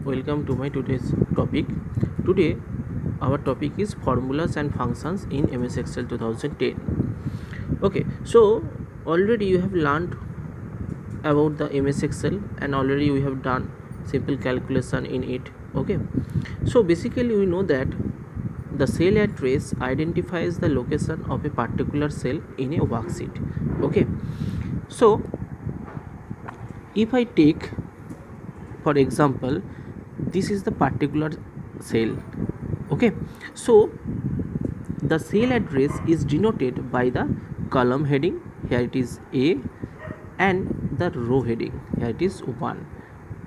Welcome to my today's topic. Today our topic is formulas and functions in MS Excel 2010. Okay, so already you have learned about the MS Excel and already we have done simple calculation in it. Okay, so basically we know that the cell address identifies the location of a particular cell in a worksheet. Okay, so if I take for example this is the particular cell. Okay, so the cell address is denoted by the column heading, here it is A, and the row heading, here it is 1.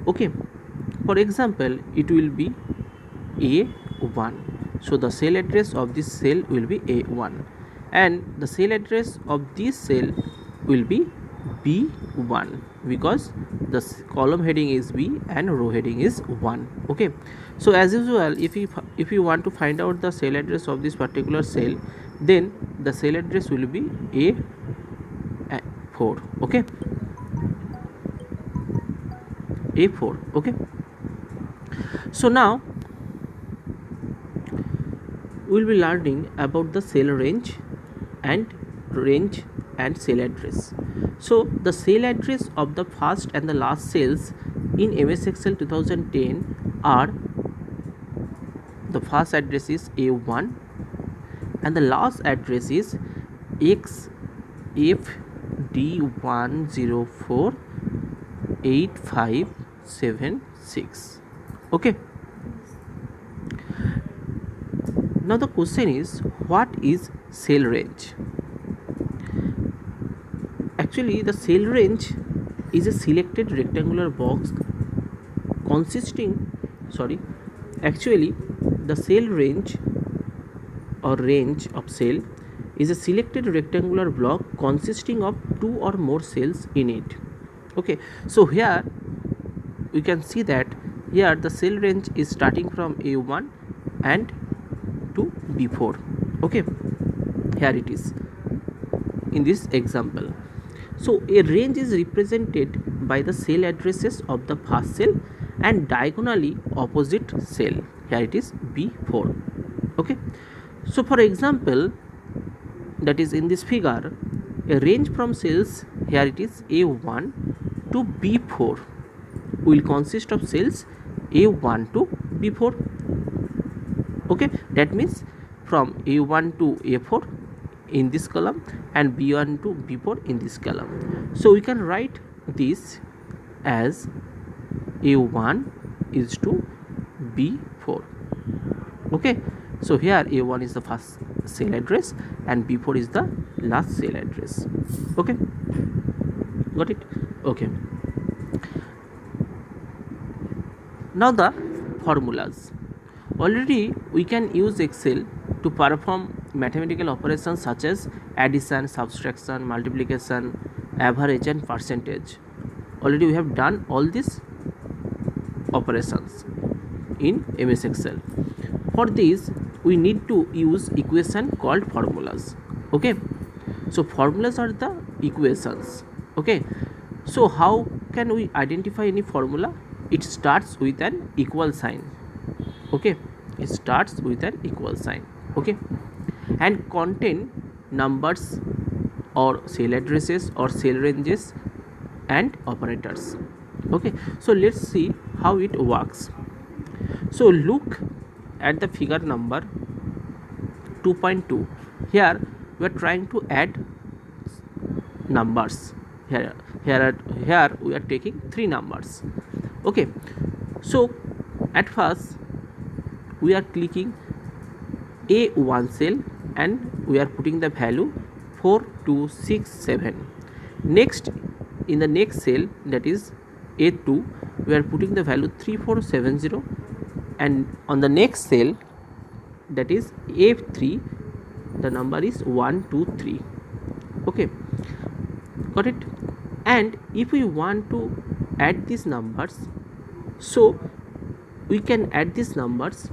Okay, for example it will be A1, so the cell address of this cell will be A1 and the cell address of this cell will be B1 because the column heading is B and row heading is 1. Okay, so as usual if you want to find out the cell address of this particular cell, then the cell address will be A4. okay, A4. okay, so now we will be learning about the cell range and cell address. So the cell address of the first and the last cells in MS Excel 2010 are, the first address is A1 and the last address is XFD1048576. okay, now the question is, what is cell range? Actually the cell range is a selected rectangular box actually the cell range or range of cell is a selected rectangular block consisting of two or more cells in it. Okay, so here we can see that here the cell range is starting from A1 and to B4. okay, here it is in this example. So a range is represented by the cell addresses of the first cell and diagonally opposite cell, here it is B4. okay, so for example that is in this figure, a range from cells, here it is A1 to B4 will consist of cells A1 to B4. okay, that means from A1 to A4 in this column and B1 to B4 in this column. So we can write this as A1 is to B4. okay, so here A1 is the first cell address and B4 is the last cell address. okay, got it? okay, now the formulas. Already we can use Excel to perform mathematical operations such as addition, subtraction, multiplication, average and percentage. Already we have done all these operations in MS Excel. For this we need to use equation called formulas. okay, so formulas are the equations. okay, so how can we identify any formula? It starts with an equal sign. okay, it starts with an equal sign. okay, and contain numbers or cell addresses or cell ranges and operators. okay, so let's see how it works. So look at the figure number 2.2. here we are trying to add numbers. Here we are taking three numbers. okay, so at first we are clicking A1 cell and we are putting the value 4267. Next, in the next cell, that is A2, we are putting the value 3470 and on the next cell, that is A3, the number is 123. okay, got it? And if we want to add these numbers, so we can add these numbers.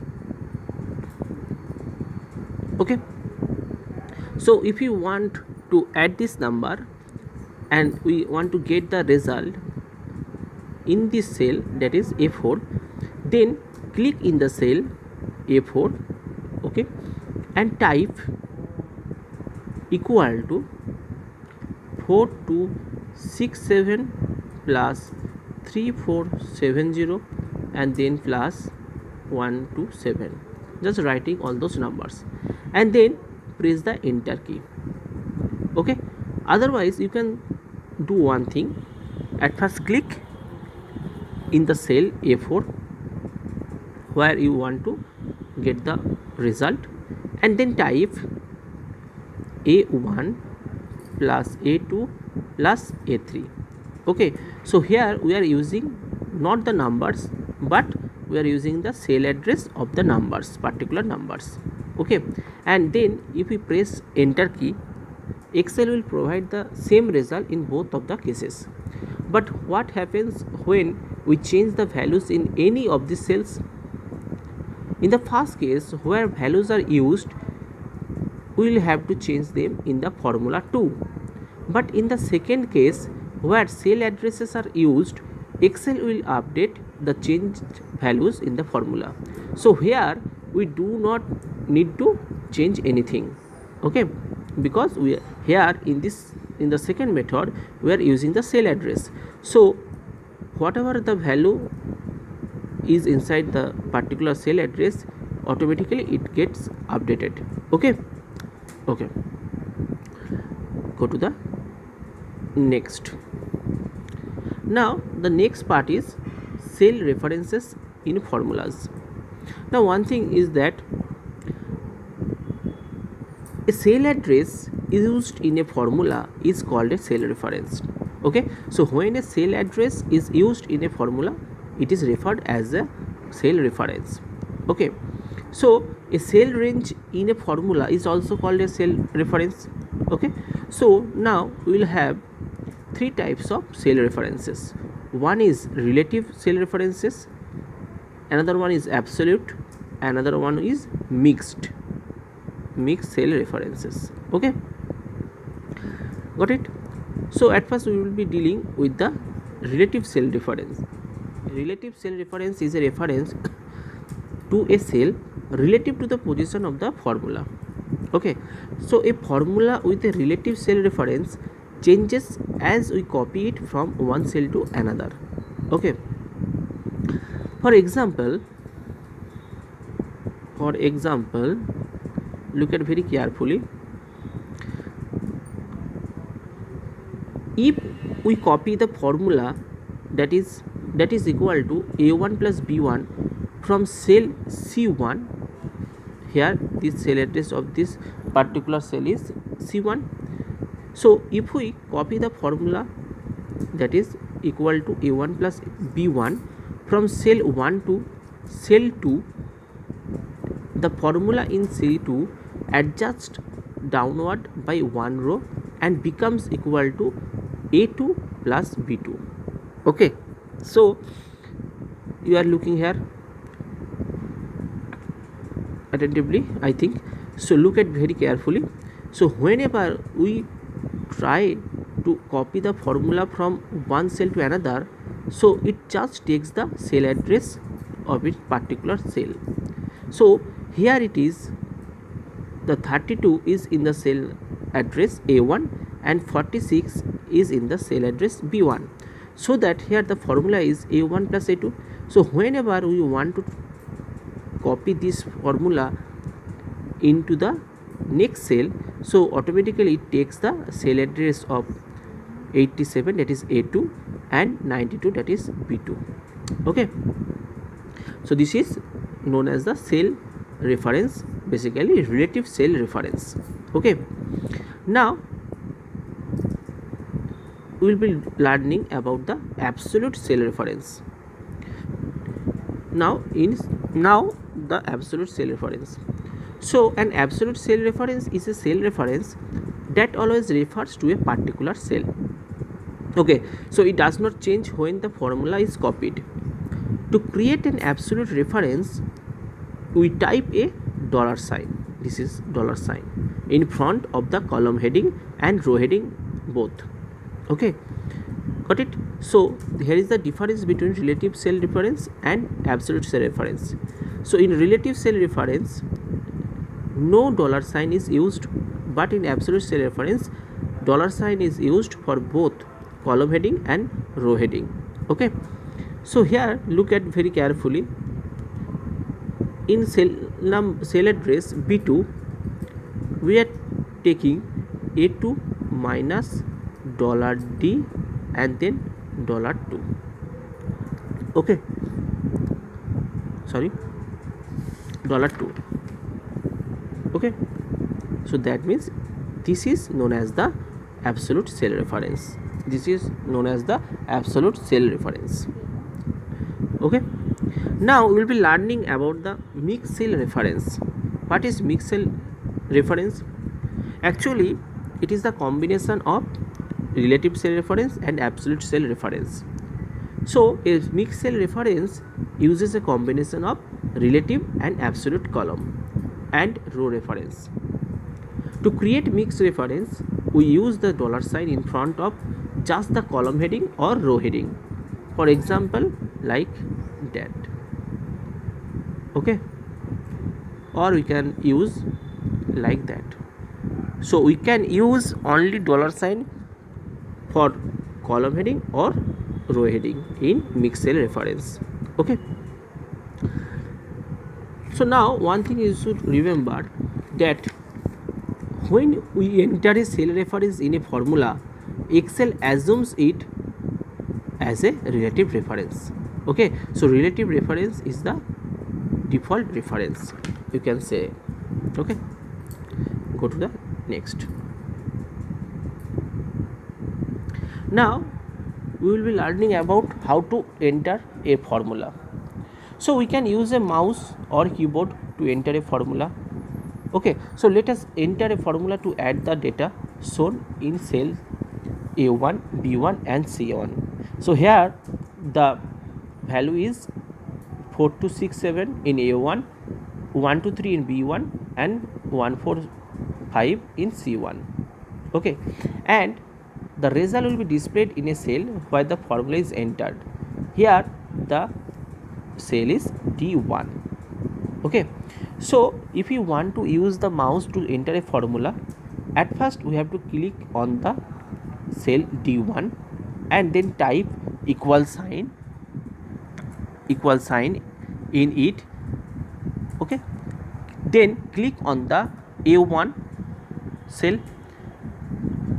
okay, so if you want to add this number and we want to get the result in this cell, that is A4, Then click in the cell A4, okay, and type equal to 4267 plus 3470 and then plus 127. Just writing all those numbers and then press the enter key. Okay, otherwise you can do one thing. At first click in the cell A4 where you want to get the result and then type A1 plus A2 plus A3. Okay, so here we are using not the numbers but we are using the cell address of the numbers, particular numbers. Okay, and then if we press enter key, Excel will provide the same result in both of the cases. But what happens when we change the values in any of these cells? In the first case, where values are used, we will have to change them in the formula too. But in the second case, where cell addresses are used, Excel will update the changed values in the formula. So here we do not need to change anything, okay, because we here in the second method we are using the cell address. So whatever the value is inside the particular cell address, automatically it gets updated. Okay, go to the next. Now the next part is cell references in formulas. Now one thing is that a cell address used in a formula is called a cell reference. Okay, so when a cell address is used in a formula, it is referred as a cell reference. Okay, so a cell range in a formula is also called a cell reference. Okay, so now we will have three types of cell references. One is relative cell references, another one is absolute, another one is mixed cell references. Okay, got it? So at first we will be dealing with the relative cell reference. Relative cell reference is a reference to a cell relative to the position of the formula. Okay, so a formula with a relative cell reference changes as we copy it from one cell to another. Okay, for example, look at very carefully. If we copy the formula that is equal to A1 plus B1 from cell C1, here this cell address of this particular cell is C1. So if we copy the formula that is equal to A1 plus B1 from cell 1 to cell 2, the formula in C2 adjusts downward by one row and becomes equal to A2 plus B2. Okay, so you are looking here attentively, I think. So look at very carefully. So whenever we try to copy the formula from one cell to another, so it just takes the cell address of its particular cell. So here it is, the 32 is in the cell address A1 and 46 is in the cell address B1, so that here the formula is A1 plus A2. So whenever we want to copy this formula into the next cell, so automatically it takes the cell address of 87, that is A2, and 92, that is B2. Okay, so this is known as the cell reference, basically relative cell reference. Okay, now we will be learning about the absolute cell reference. Now the absolute cell reference. So an absolute cell reference is a cell reference that always refers to a particular cell. Okay, so it does not change when the formula is copied. To create an absolute reference, we type a $sign. This is $sign in front of the column heading and row heading both. Okay, Got it? So here is the difference between relative cell reference and absolute cell reference. So in relative cell reference, no dollar sign is used, but in absolute cell reference, dollar sign is used for both column heading and row heading. Okay, so here look at very carefully. In cell address B2, we are taking A2 minus $D and then $2. Okay, sorry, $2. Okay, so that means this is known as the absolute cell reference. This is known as the absolute cell reference. Okay, now we will be learning about the mixed cell reference. What is mixed cell reference? Actually, it is the combination of relative cell reference and absolute cell reference. So a mixed cell reference uses a combination of relative and absolute column and row reference. To create mixed reference, we use the dollar sign in front of just the column heading or row heading. For example, like that. Okay, or we can use like that. So we can use only dollar sign for column heading or row heading in mixed cell reference. Okay, so now one thing you should remember that when we enter a cell reference in a formula, Excel assumes it as a relative reference. Okay, so relative reference is the default reference, you can say. Okay, go to the next. Now we will be learning about how to enter a formula. So we can use a mouse or keyboard to enter a formula. Okay, so let us enter a formula to add the data shown in cell A1, B1 and C1. So here the value is 4267 in A1, 123 in B1 and 145 in C1. Okay, and the result will be displayed in a cell where the formula is entered. Here the cell is D1. Okay, so if you want to use the mouse to enter a formula, at first we have to click on the cell D1 and then type equal sign in it. Okay, then click on the A1 cell.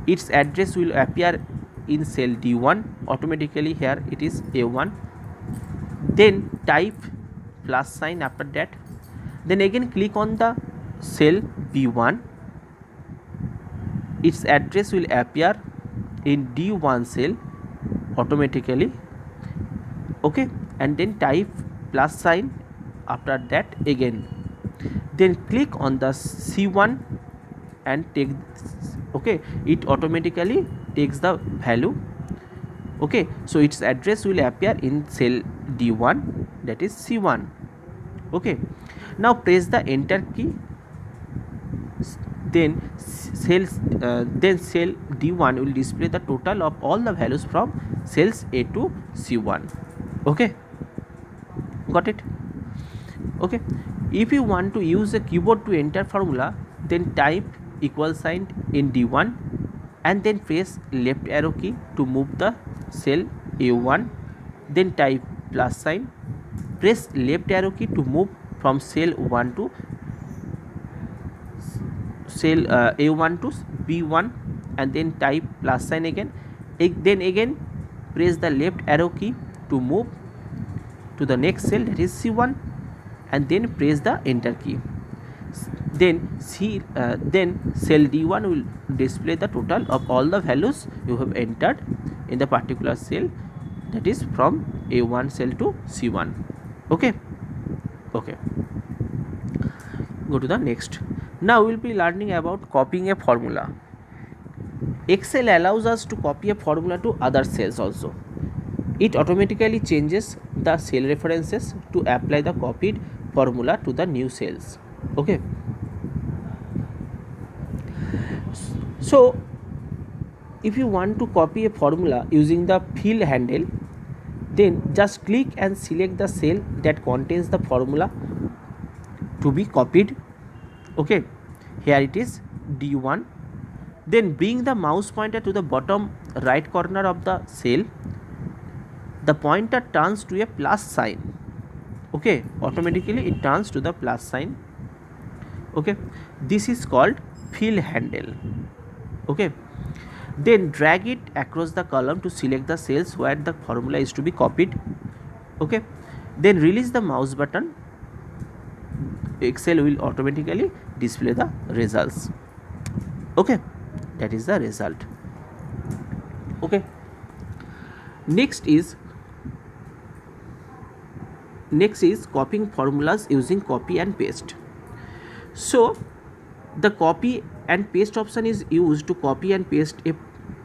Its address will appear in cell D1 automatically. Here it is A1. Then type plus sign after that. Then again click on the cell B1. Its address will appear in D1 cell automatically. Okay, and then type plus sign after that again. Then click on the C1 and take, okay, it automatically takes the value. Okay, so its address will appear in cell D1, that is C1. Okay, now press the enter key. Then cell D1 will display the total of all the values from cells A to C1. Okay, got it? Okay, if you want to use a keyboard to enter formula, then type equal sign in D1 and then press left arrow key to move the cell A1. Then type plus sign, press left arrow key to move from cell 1 to cell A1 to B1 and then type plus sign again. Then again press the left arrow key to move to the next cell, that is C1, and then press the enter key. Then cell D1 will display the total of all the values you have entered in the particular cell, that is from A1 cell to C1. Okay, okay, go to the next. Now we will be learning about copying a formula. Excel allows us to copy a formula to other cells also. It automatically changes the cell references to apply the copied formula to the new cells. Okay, so if you want to copy a formula using the fill handle, then just click and select the cell that contains the formula to be copied. Okay, here it is D1. Then bring the mouse pointer to the bottom right corner of the cell. The pointer turns to a plus sign. Okay, automatically it turns to the plus sign. Okay, this is called fill handle. Okay, then drag it across the column to select the cells where the formula is to be copied. Okay, then release the mouse button. Excel will automatically display the results. Okay, that is the result. Okay, next is copying formulas using copy and paste. So the copy and paste option is used to copy and paste a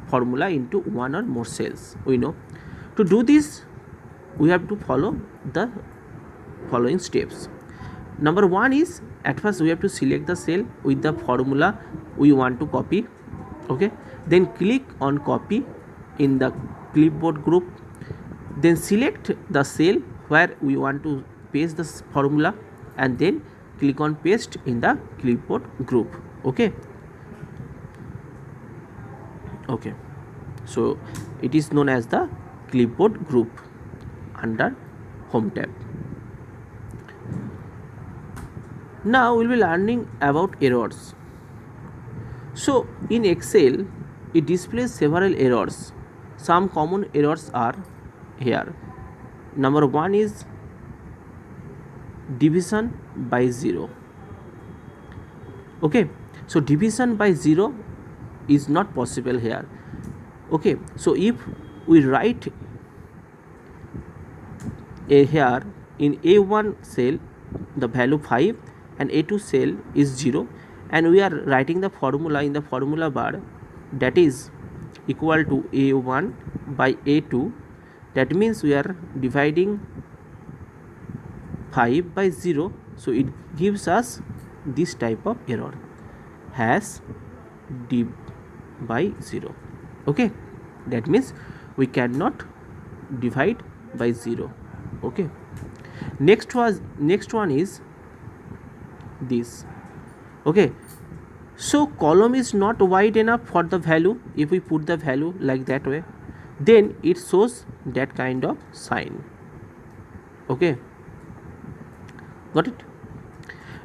formula into one or more cells. We know to do this we have to follow the following steps. Number one is, at first we have to select the cell with the formula we want to copy. Okay, then click on copy in the clipboard group, then select the cell where we want to paste the formula, and then click on paste in the clipboard group. Okay, so it is known as the clipboard group under home tab. Now we will be learning about errors. So in Excel it displays several errors. Some common errors are here. Number one is division by 0. Okay, so division by 0 is not possible here. Okay, so if we write here in A1 cell the value 5 and A2 cell is 0, and we are writing the formula in the formula bar, that is equal to A1 by A2, that means we are dividing 5 by 0, so it gives us this type of error, has div by 0. Okay, that means we cannot divide by 0. Okay, next one is this. Okay, so column is not wide enough for the value. If we put the value like that way, then it shows that kind of sign. Okay, got it?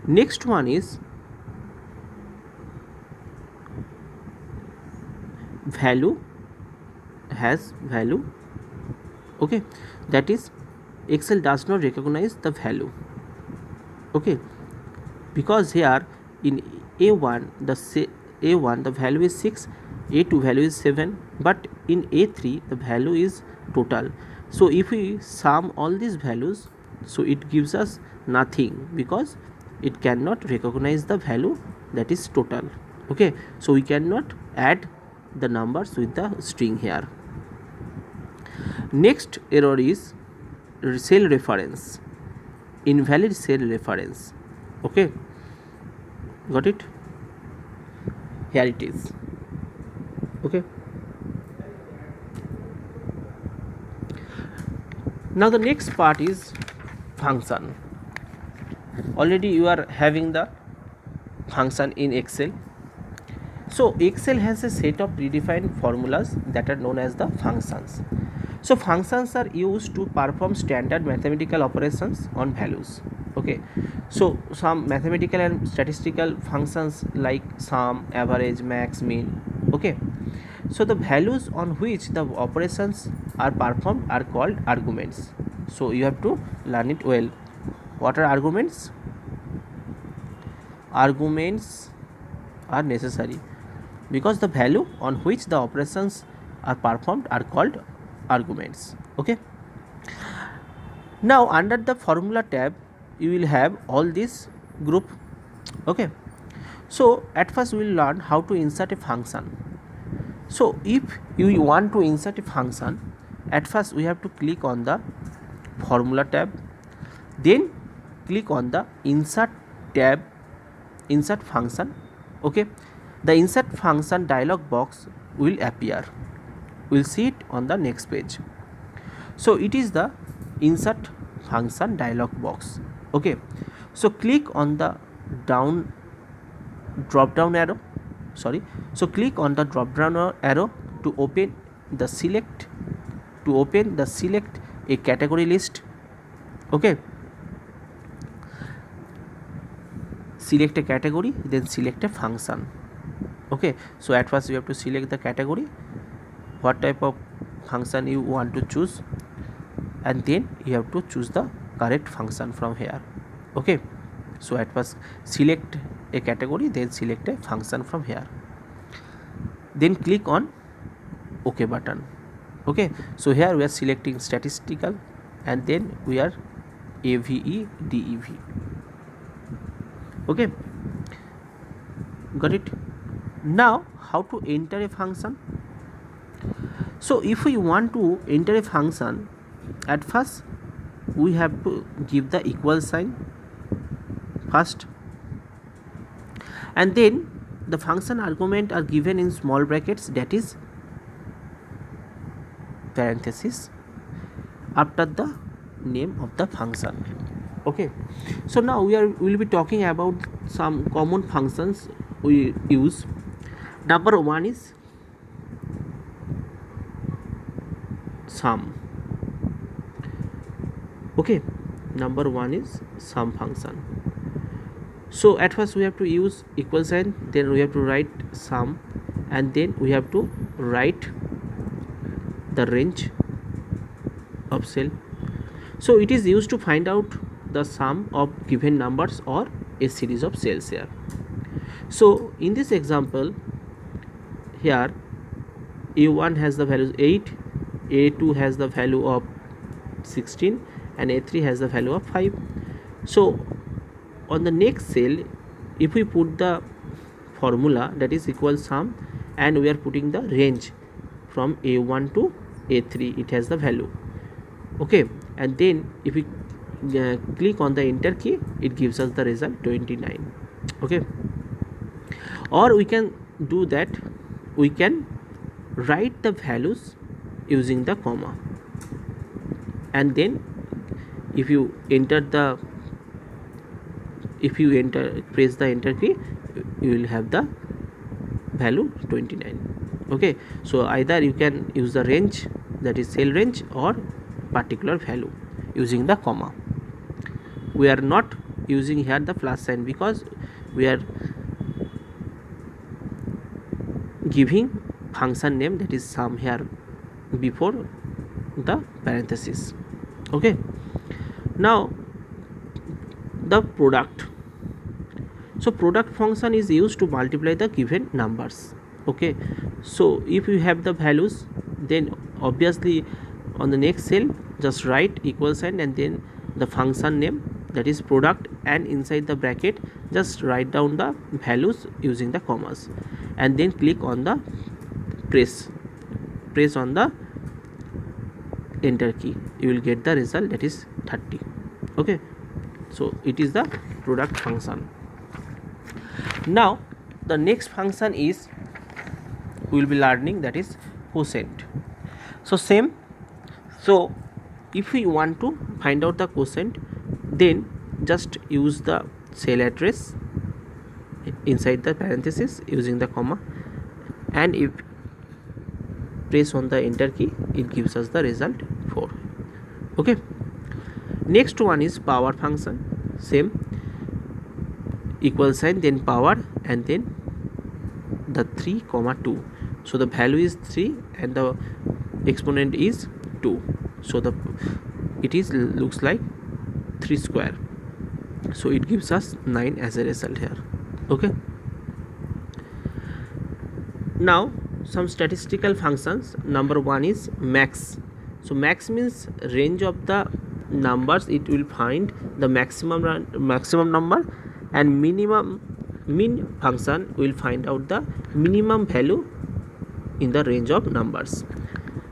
Next one is value, has value. Okay, that is Excel does not recognize the value. Okay, because here in A1 the value is 6, A2 value is 7, but in A3 the value is total. So if we sum all these values, so it gives us nothing, because it cannot recognize the value that is total. Okay, so we cannot add the numbers with the string here. Next error is cell reference, invalid cell reference. Okay, got it? Here it is. Okay, now the next part is function. Already you are having the function in Excel. So Excel has a set of predefined formulas that are known as the functions. So functions are used to perform standard mathematical operations on values. Okay, so some mathematical and statistical functions like sum, average, max, mean. Okay, so the values on which the operations are performed are called arguments. So you have to learn it well. What are arguments? Arguments are necessary because the value on which the operations are performed are called arguments. Okay, now under the formula tab you will have all this group. Okay, so at first we will learn how to insert a function. So if you want to insert a function, at first we have to click on the formula tab, then click on the insert tab, insert function. Okay, the insert function dialog box will appear. We'll see it on the next page. So it is the insert function dialog box. Okay, so click on the drop down arrow. So click on the drop down arrow to open the select a category list. Okay, select a category, then select a function. Okay, so at first you have to select the category, what type of function you want to choose, and then you have to choose the correct function from here. Okay, so at first select a category, then select a function from here, then click on OK button. Okay, so here we are selecting statistical, and then we are AVE DEV. Okay, got it. Now how to enter a function? So if we want to enter a function, at first we have to give the equal sign first, and then the function argument are given in small brackets, that is parenthesis, after the name of the function. Okay, so now we will be talking about some common functions we use. Number one is sum. Okay, number one is sum function. So at first we have to use equal sign, then we have to write sum, and then we have to write the range of cell. So it is used to find out the sum of given numbers or a series of cells here. So in this example here, A1 has the value 8, A2 has the value of 16, and A3 has the value of 5. So on the next cell, if we put the formula, that is equal sum, and we are putting the range from A1 to A3, it has the value. Okay, and then if we click on the enter key, it gives us the result 29. Okay, or we can do that, we can write the values using the comma, and then if you press the enter key, you will have the value 29. Okay, so either you can use the range, that is cell range, or particular value using the comma. We are not using here the plus sign because we are giving function name, that is sum, here before the parenthesis. Okay, now the product. So product function is used to multiply the given numbers. Okay, so if you have the values, then obviously on the next cell just write equal sign and then the function name, that is product, and inside the bracket just write down the values using the commas, and then click on the press on the enter key. You will get the result, that is 30. Okay, so it is the product function. Now the next function is we will be learning, that is quotient. So same, so if we want to find out the quotient, then just use the cell address inside the parenthesis using the comma, and if press on the enter key, it gives us the result 4. Okay, next one is power function. Same, equal sign, then power, and then the 3, 2. So the value is 3 and the exponent is 2, so it is looks like 3 square, so it gives us 9 as a result here. Okay, now some statistical functions. Number one is max. So max means range of the numbers, it will find the maximum number, and min function will find out the minimum value in the range of numbers.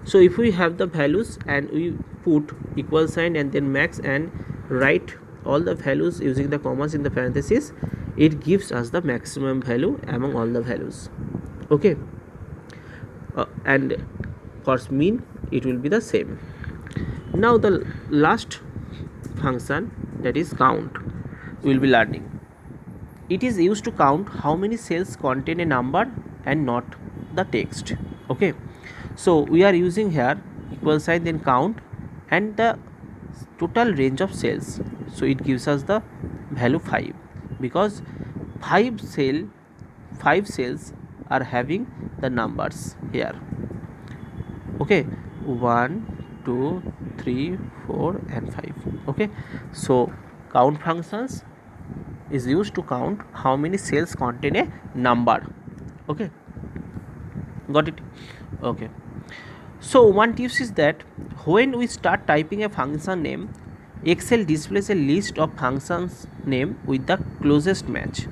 So if we have the values and we put equal sign and then max and write all the values using the commas in the parenthesis, it gives us the maximum value among all the values. Okay, and for mean it will be the same. Now the last function, that is count, we will be learning. It is used to count how many cells contain a number and not the text. Okay, so we are using here equal sign, then count, and the total range of cells. So it gives us the value 5, because 5 cells are having the numbers here. Okay, 1 2 3 4 and 5. Okay, so count functions is used to count how many cells contain a number. Okay, got it? Okay, so one tips is that when we start typing a function name, Excel displays a list of functions name with the closest match.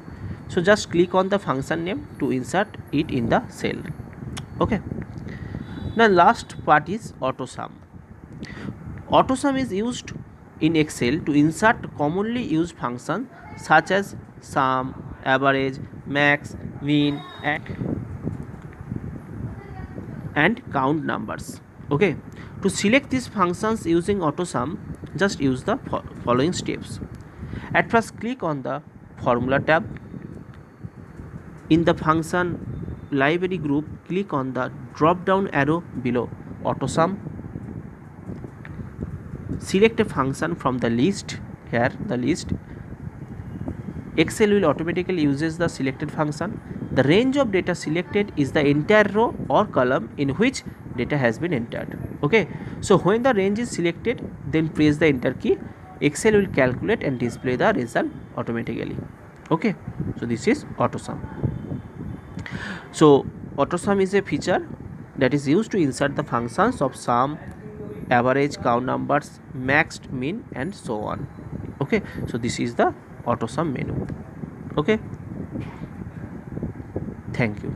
So just click on the function name to insert it in the cell. Okay, now last part is AutoSum. AutoSum is used in Excel to insert commonly used functions such as sum, average, max, min, and count numbers. Okay, to select these functions using AutoSum, just use the following steps. At first, click on the Formula tab. In the function library group, click on the drop down arrow below AutoSum. Select a function from the list. Here the list. Excel will automatically uses the selected function. The range of data selected is the entire row or column in which data has been entered. Okay, so when the range is selected, then press the enter key. Excel will calculate and display the result automatically. Okay, so this is AutoSum. So AutoSum is a feature that is used to insert the functions of sum, average, count numbers, max, min, and so on. Okay, so this is the AutoSum menu. Okay, thank you.